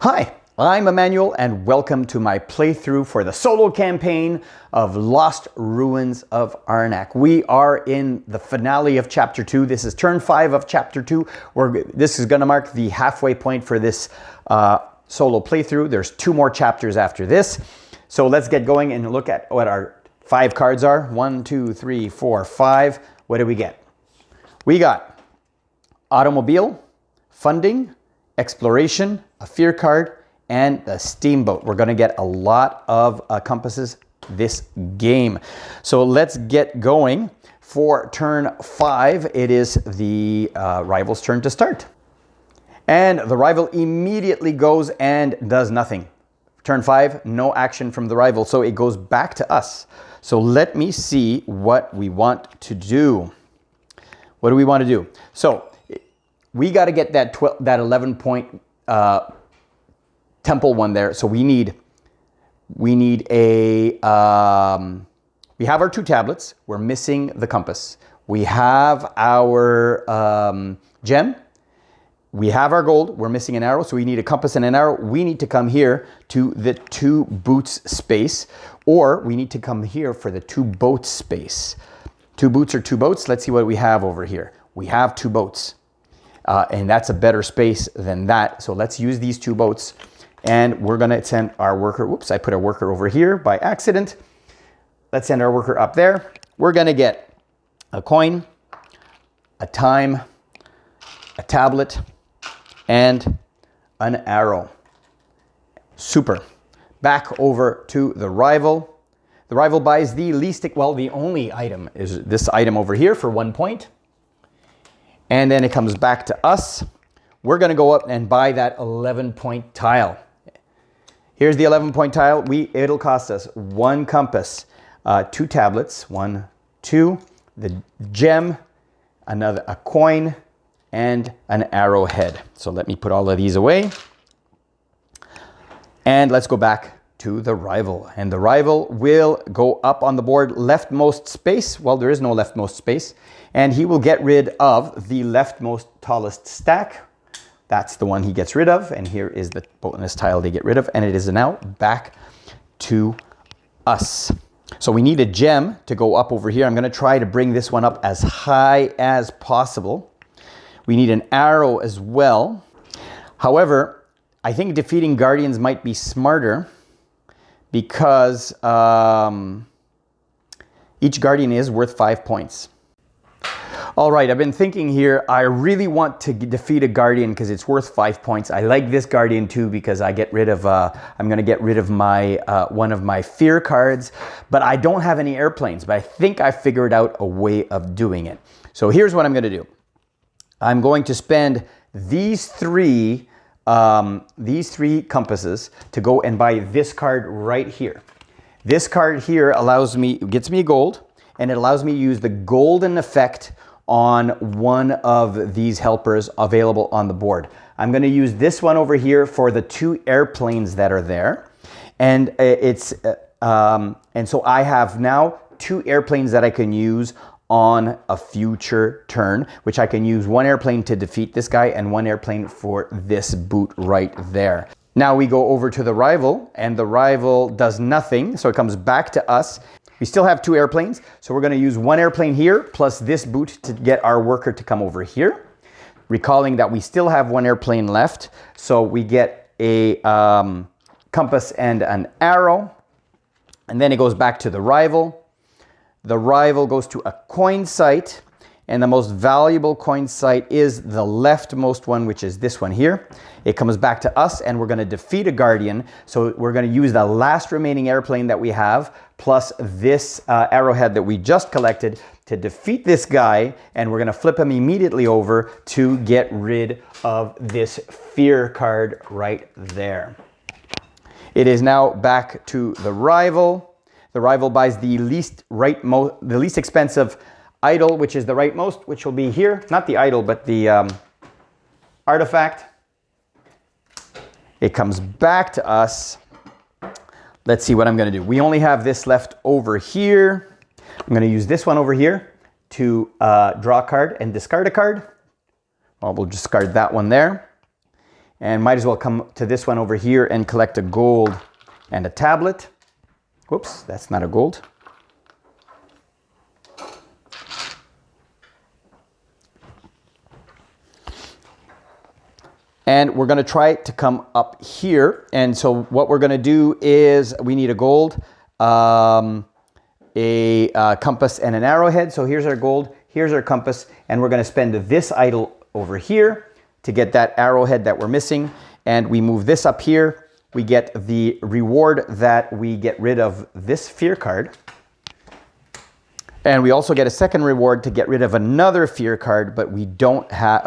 Hi, I'm Emmanuel and welcome to my playthrough for the solo campaign of Lost Ruins of Arnak. We are in the finale of Chapter 2. This is turn 5 of Chapter 2. This is going to mark the halfway point for this solo playthrough. There's 2 more chapters after this. So let's get going and look at what our 5 cards are. 1, 2, 3, 4, 5. What do we get? We got Automobile, Funding, Exploration, a Fear card, and the Steamboat. We're going to get a lot of compasses this game. So let's get going. For turn 5, it is the rival's turn to start. And the rival immediately goes and does nothing. Turn 5, no action from the rival, so it goes back to us. So let me see what we want to do. What do we want to do? So we got to get that 11 point temple one there. So we need a, we have our 2 tablets. We're missing the compass. We have our gem. We have our gold. We're missing an arrow. So we need a compass and an arrow. We need to come here to the 2 boots space, or we need to come here for the 2 boats space. 2 boots or 2 boats. Let's see what we have over here. We have 2 boats. And that's a better space than that. So let's use these 2 boats. And we're going to send our worker. Whoops, I put a worker over here by accident. Let's send our worker up there. We're going to get a coin, a time, a tablet, and an arrow. Super. Back over to the rival. The rival buys the least, well, the only item is this item over here for 1 point. And then it comes back to us. We're going to go up and buy that 11-point tile. Here's the 11-point tile. It'll cost us 1 compass, 2 tablets, 1, 2, the gem, a coin, and an arrowhead. So let me put all of these away. And let's go back to the rival. And the rival will go up on the board leftmost space. Well, there is no leftmost space. And he will get rid of the leftmost tallest stack. That's the one he gets rid of. And here is the bonus tile they get rid of. And it is now back to us. So we need a gem to go up over here. I'm going to try to bring this one up as high as possible. We need an arrow as well. However, I think defeating guardians might be smarter because each guardian is worth 5 points. All right, I've been thinking here, I really want to defeat a guardian because it's worth 5 points. I like this guardian too because I get rid of, I'm going to get rid of my one of my fear cards, but I don't have any airplanes, but I think I figured out a way of doing it. So here's what I'm going to do. I'm going to spend these 3 compasses to go and buy this card right here. This card here gets me gold, and it allows me to use the golden effect on one of these helpers available on the board. I'm going to use this one over here for the 2 airplanes that are there. And and so I have now 2 airplanes that I can use on a future turn, which I can use 1 airplane to defeat this guy and 1 airplane for this boot right there. Now we go over to the rival, and the rival does nothing, so it comes back to us. We still have 2 airplanes, so we're going to use 1 airplane here plus this boot to get our worker to come over here. Recalling that we still have 1 airplane left, so we get a compass and an arrow, and then it goes back to the rival. The rival goes to a coin site, and the most valuable coin site is the leftmost one, which is this one here. It comes back to us, and we're going to defeat a guardian. So we're going to use the last remaining airplane that we have, plus this arrowhead that we just collected to defeat this guy, and we're going to flip him immediately over to get rid of this fear card right there. It is now back to the rival. The rival buys the least expensive idol, which is the rightmost, which will be here. Not the idol, but the artifact. It comes back to us. Let's see what I'm going to do. We only have this left over here. I'm going to use this one over here to draw a card and discard a card. Well, we'll discard that one there. And might as well come to this one over here and collect a gold and a tablet. Whoops, that's not a gold. And we're going to try to come up here. And so what we're going to do is we need a gold, a compass, and an arrowhead. So here's our gold, here's our compass, and we're going to spend this idol over here to get that arrowhead that we're missing. And we move this up here. We get the reward that we get rid of this fear card. And we also get a second reward to get rid of another fear card, but we don't have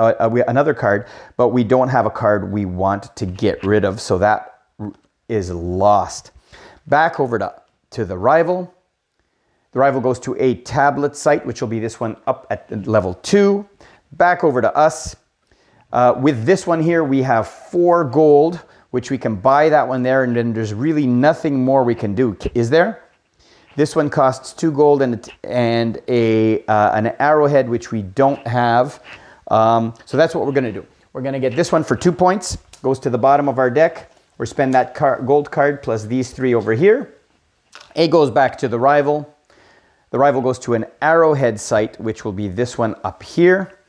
another card, but we don't have a card we want to get rid of. So that is lost. Back over to the rival. The rival goes to a tablet site, which will be this one up at level 2. Back over to us. With this one here, we have 4 gold, which we can buy that one there, and then there's really nothing more we can do. Is there? This one costs 2 gold and an arrowhead, which we don't have. So that's what we're going to do. We're going to get this one for 2 points. Goes to the bottom of our deck. We'll spend that gold card plus these 3 over here. It goes back to the rival. The rival goes to an arrowhead site, which will be this one up here.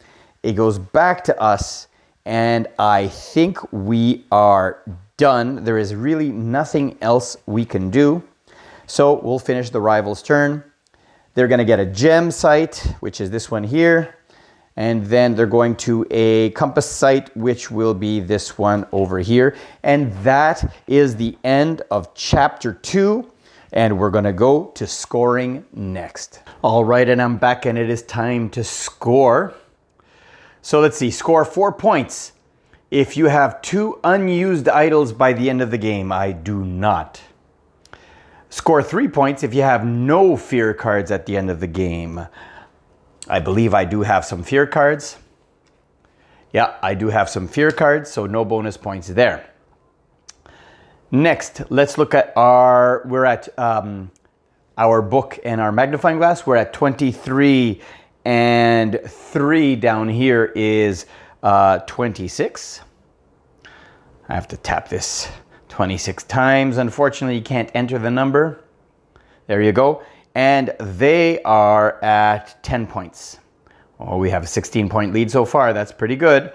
It goes back to us, and I think we are done. There is really nothing else we can do. So we'll finish the rival's turn. They're going to get a gem site, which is this one here. And then they're going to a compass site, which will be this one over here. And that is the end of chapter 2. And we're going to go to scoring next. All right, and I'm back, and it is time to score. So let's see, score 4 points if you have 2 unused idols by the end of the game. I do not. Score 3 points if you have no fear cards at the end of the game. I believe I do have some fear cards. Yeah, I do have some fear cards, so no bonus points there. Next, let's look at our book and our magnifying glass. We're at 23, and 3 down here is 26. I have to tap this 26 times. Unfortunately, you can't enter the number. There you go. And they are at 10 points. Oh, we have a 16-point lead so far. That's pretty good.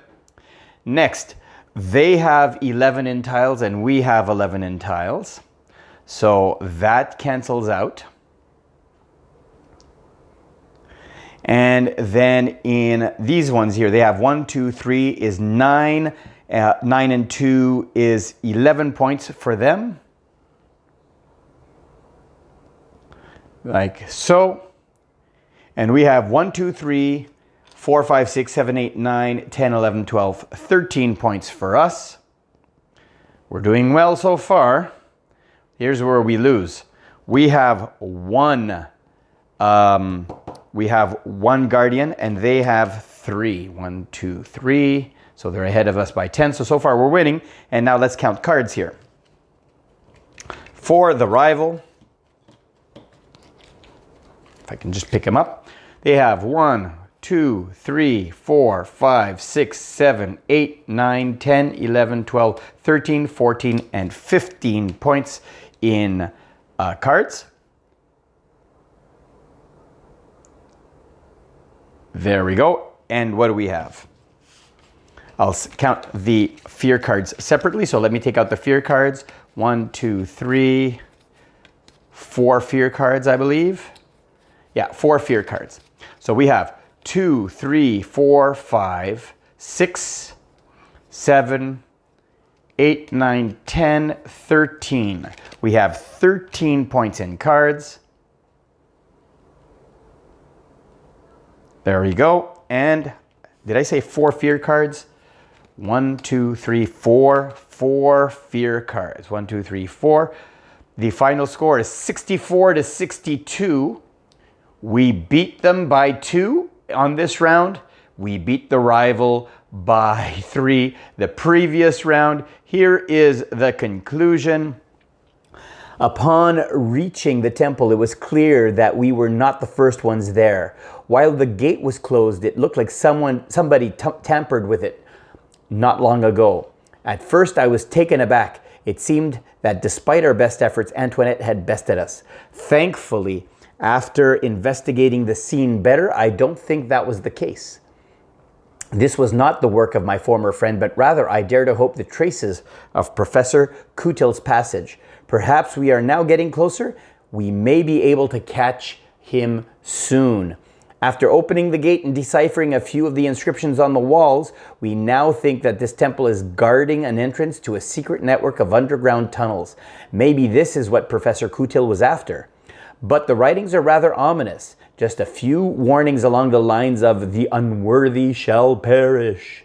Next, they have 11 in tiles and we have 11 in tiles. So that cancels out. And then in these ones here, they have 1, 2, 3 is 9. 9 and 2 is 11 points for them. Like so. And we have 1, 2, 3, 4, 5, 6, 7, 8, 9, 10, 11, 12, 13 points for us. We're doing well so far. Here's where we lose. We have one guardian and they have 3. 1, 2, 3. So they're ahead of us by 10. So far we're winning. And now let's count cards here. For the rival, if I can just pick them up, they have 1, 2, 3, 4, 5, 6, 7, 8, 9, 10, 11, 12, 13, 14, and 15 points in cards. There we go. And what do we have? I'll count the fear cards separately. So let me take out the fear cards. 1, 2, 3, 4 fear cards, I believe. Yeah, 4 fear cards. So we have 2, 3, 4, 5, 6, 7, 8, 9, 10, 13. We have 13 points in cards. There we go. And did I say 4 fear cards? 1, 2, 3, 4. 4 fear cards. 1, 2, 3, 4. The final score is 64 to 62. We beat them by 2 on this round. We beat the rival by 3 the previous round. Here is the conclusion. Upon reaching the temple, it was clear that we were not the first ones there. While the gate was closed, it looked like somebody tampered with it not long ago. At first, I was taken aback. It seemed that despite our best efforts, Antoinette had bested us. Thankfully, after investigating the scene better, I don't think that was the case. This was not the work of my former friend, but rather I dare to hope the traces of Professor Coutil's passage. Perhaps we are now getting closer. We may be able to catch him soon. After opening the gate and deciphering a few of the inscriptions on the walls, we now think that this temple is guarding an entrance to a secret network of underground tunnels. Maybe this is what Professor Coutil was after. But the writings are rather ominous. Just a few warnings along the lines of "the unworthy shall perish."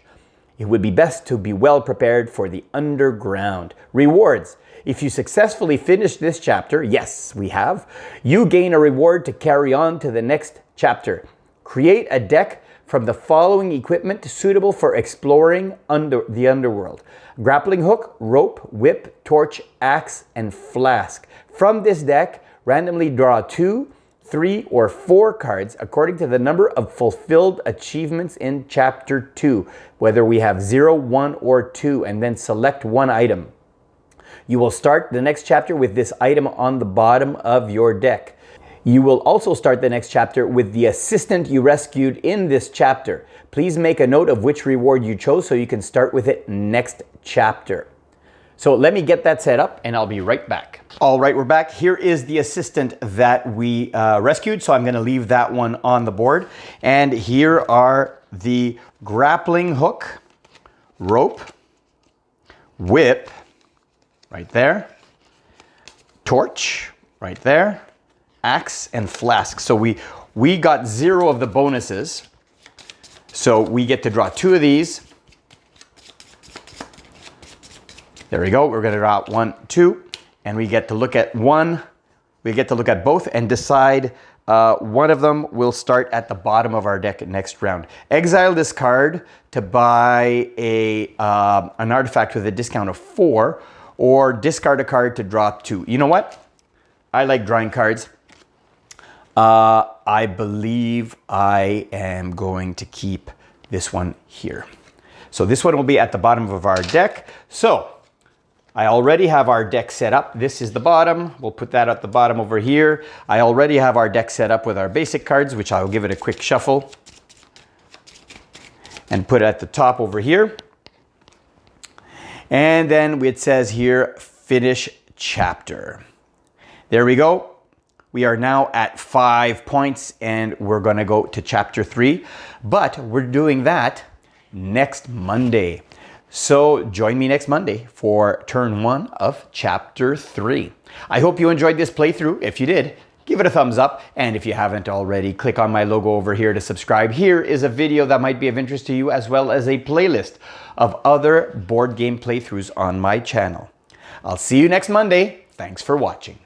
It would be best to be well prepared for the underground. Rewards. If you successfully finish this chapter, yes, we have, you gain a reward to carry on to the next chapter. Create a deck from the following equipment suitable for exploring the underworld: grappling hook, rope, whip, torch, axe, and flask. From this deck, randomly draw 2, 3, or 4 cards according to the number of fulfilled achievements in Chapter 2, whether we have 0, 1, or 2, and then select one item. You will start the next chapter with this item on the bottom of your deck. You will also start the next chapter with the assistant you rescued in this chapter. Please make a note of which reward you chose so you can start with it next chapter. So let me get that set up and I'll be right back. All right, we're back. Here is the assistant that we rescued. So I'm going to leave that one on the board. And here are the grappling hook, rope, whip, right there, torch, right there, axe, and flask. So we got 0 of the bonuses. So we get to draw 2 of these. There we go. We're going to draw 1, 2, and we get to look at one. We get to look at both and decide one of them will start at the bottom of our deck next round. Exile this card to buy an artifact with a discount of 4, or discard a card to draw 2. You know what? I like drawing cards. I believe I am going to keep this one here. So this one will be at the bottom of our deck. So I already have our deck set up. This is the bottom. We'll put that at the bottom over here. I already have our deck set up with our basic cards, which I'll give it a quick shuffle and put it at the top over here. And then it says here, finish chapter. There we go. We are now at 5 points and we're going to go to chapter 3, but we're doing that next Monday. So join me next Monday for turn 1 of chapter 3. I hope you enjoyed this playthrough. If you did, give it a thumbs up. And if you haven't already, click on my logo over here to subscribe. Here is a video that might be of interest to you, as well as a playlist of other board game playthroughs on my channel. I'll see you next Monday. Thanks for watching.